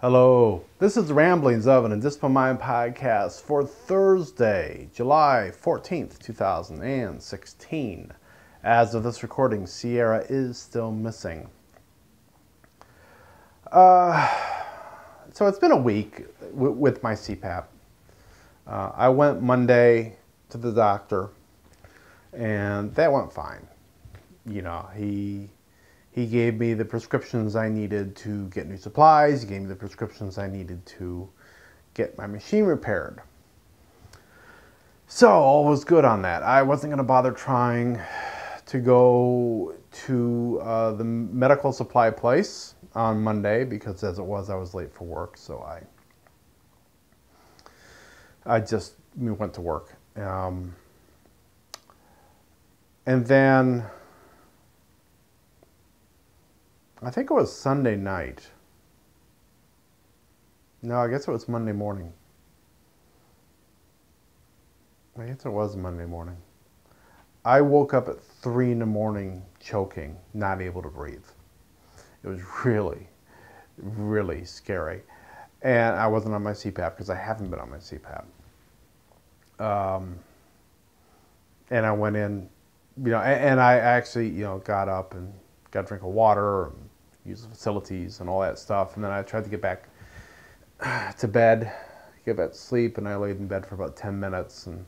Hello, this is the Ramblings of an Indisciplined Mind podcast for Thursday, July 14th, 2016. As of this recording, Sierra is still missing. So it's been a week with my CPAP. I went Monday to the doctor, and that went fine. You know, he gave me the prescriptions I needed to get new supplies. He gave me the prescriptions I needed to get my machine repaired. So all was good on that. I wasn't going to bother trying to go to the medical supply place on Monday because as it was, I was late for work. So I just went to work. And then I think it was Sunday night. No, I guess it was Monday morning. I guess it was Monday morning. I woke up at 3 in the morning choking, not able to breathe. It was really, really scary. And I wasn't on my CPAP because I haven't been on my CPAP. And I went in, and I actually, got up and got a drink of water and used the facilities and all that stuff. And then I tried to get back to bed, get back to sleep, and I laid in bed for about 10 minutes. And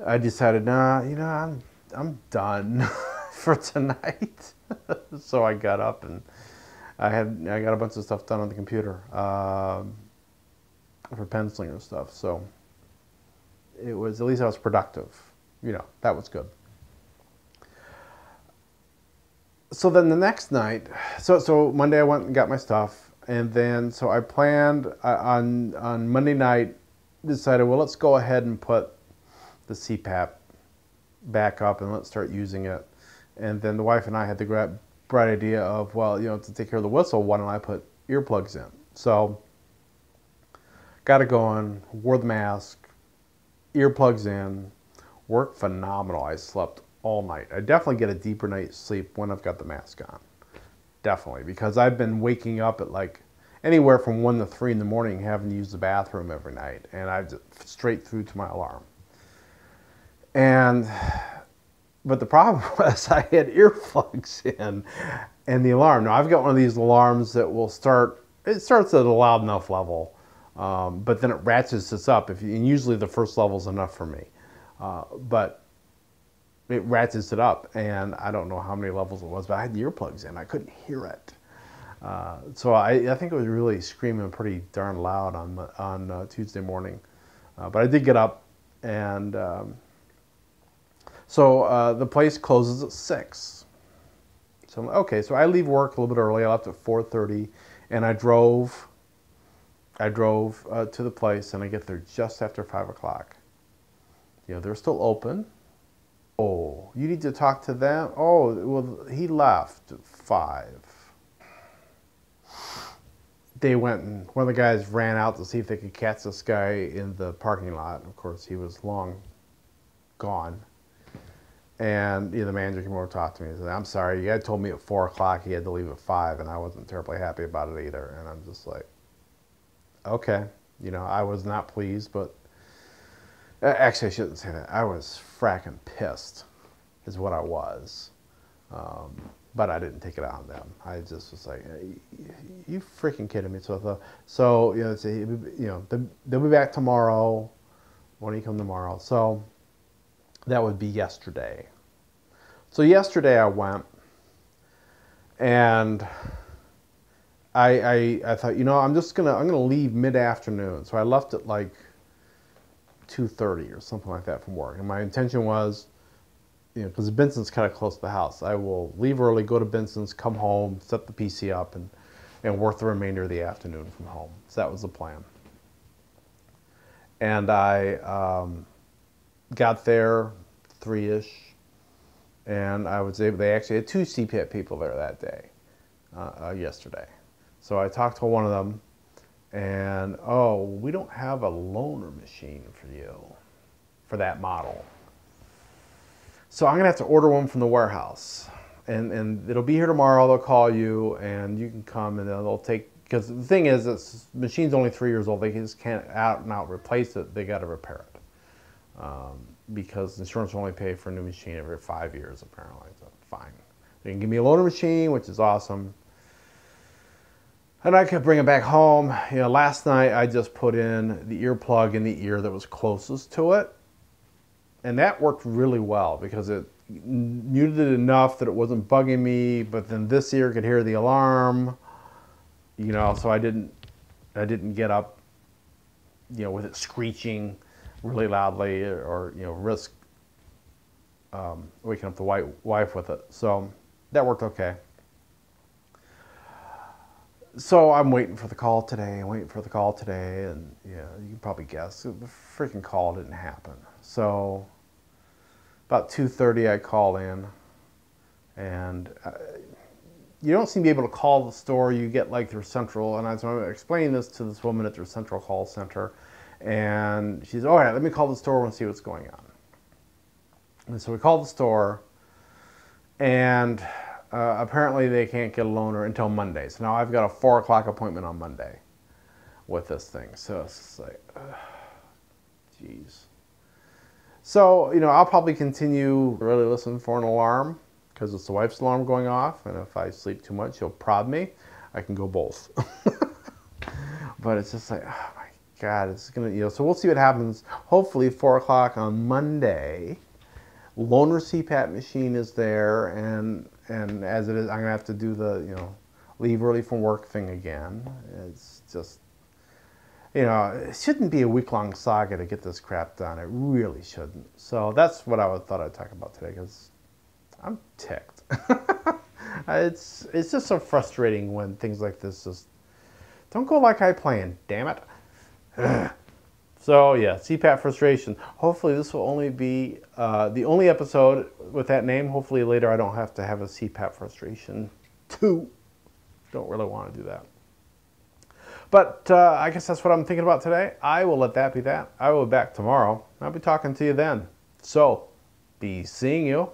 I decided, I'm done for tonight. So I got up and I got a bunch of stuff done on the computer for penciling and stuff. So it was, at least I was productive. That was good. So then the next night, so Monday I went and got my stuff, and then so I planned on Monday night, decided, well, let's go ahead and put the CPAP back up and let's start using it. And then the wife and I had the bright idea of, well, to take care of the whistle, why don't I put earplugs in? So got it going, wore the mask, earplugs in, worked phenomenal. I slept all night. I definitely get a deeper night's sleep when I've got the mask on. Definitely, because I've been waking up at like anywhere from 1 to 3 in the morning having to use the bathroom every night, and I just straight through to my alarm. But the problem was I had earplugs in and the alarm. Now I've got one of these alarms that will start, it starts at a loud enough level, but then it ratchets us up. And usually the first level is enough for me. But it ratchets it up, and I don't know how many levels it was, but I had the earplugs in. I couldn't hear it. So I think it was really screaming pretty darn loud on Tuesday morning. But I did get up, and so the place closes at 6. So I'm like, okay, so I leave work a little bit early. I left at 4:30, and I drove to the place, and I get there just after 5 o'clock. They're still open. Oh, you need to talk to them? Oh, well, he left at 5. They went, and one of the guys ran out to see if they could catch this guy in the parking lot. Of course, he was long gone. And the manager came over and talked to me. He said, I'm sorry, you guy told me at 4 o'clock he had to leave at 5, and I wasn't terribly happy about it either. And I'm just like, okay. I was not pleased, but actually, I shouldn't say that. I was fracking pissed, is what I was. But I didn't take it out on them. I just was like, you freaking kidding me? So I thought, they'll be back tomorrow. When do you come tomorrow? So that would be yesterday. So yesterday I went, and I thought, I'm gonna leave mid-afternoon. So I left at like 2:30 or something like that from work. And my intention was, because Benson's kind of close to the house, I will leave early, go to Benson's, come home, set the PC up, and work the remainder of the afternoon from home. So that was the plan. And I got there 3-ish, and I was able, they actually had 2 CPAP people there that day, yesterday. So I talked to one of them, and, oh, we don't have a loaner machine for you, for that model. So I'm going to have to order one from the warehouse. And it'll be here tomorrow. They'll call you, and you can come, and they'll take Because the thing is, this machine's only 3 years old. They just can't out and out replace it. They got to repair it. Because insurance will only pay for a new machine every 5 years, apparently. So fine. They can give me a loaner machine, which is awesome. And I could bring it back home. You know, last night I just put in the earplug in the ear that was closest to it. And that worked really well because it muted it enough that it wasn't bugging me, but then this ear could hear the alarm. You know, so I didn't get up, you know, with it screeching really loudly or you know, risk waking up the wife with it. So that worked okay. So I'm waiting for the call today. And yeah, you can probably guess the freaking call didn't happen. So about 2:30 I call in, and you don't seem to be able to call the store. You get like their central, and I'm explaining this to this woman at their central call center, and she's, all right, let me call the store and see what's going on. And so we called the store, and apparently they can't get a loaner until Monday. So now I've got a 4 o'clock appointment on Monday with this thing. So it's just like, geez. So, you know, I'll probably continue really listening for an alarm because it's the wife's alarm going off. And if I sleep too much, she'll prod me. I can go both. But it's just like, oh my God, it's going to, you know, so we'll see what happens. Hopefully 4 o'clock on Monday, loaner CPAP machine is there. And as it is, I'm going to have to do the, you know, leave early from work thing again. It's just, you know, it shouldn't be a week-long saga to get this crap done. It really shouldn't. So that's what I thought I'd talk about today, because I'm ticked. It's just so frustrating when things like this just don't go like I planned, damn it. So yeah, CPAP frustration. Hopefully this will only be the only episode with that name. Hopefully later I don't have to have a CPAP frustration 2. Don't really want to do that. But I guess that's what I'm thinking about today. I will let that be that. I will be back tomorrow. I'll be talking to you then. So, be seeing you.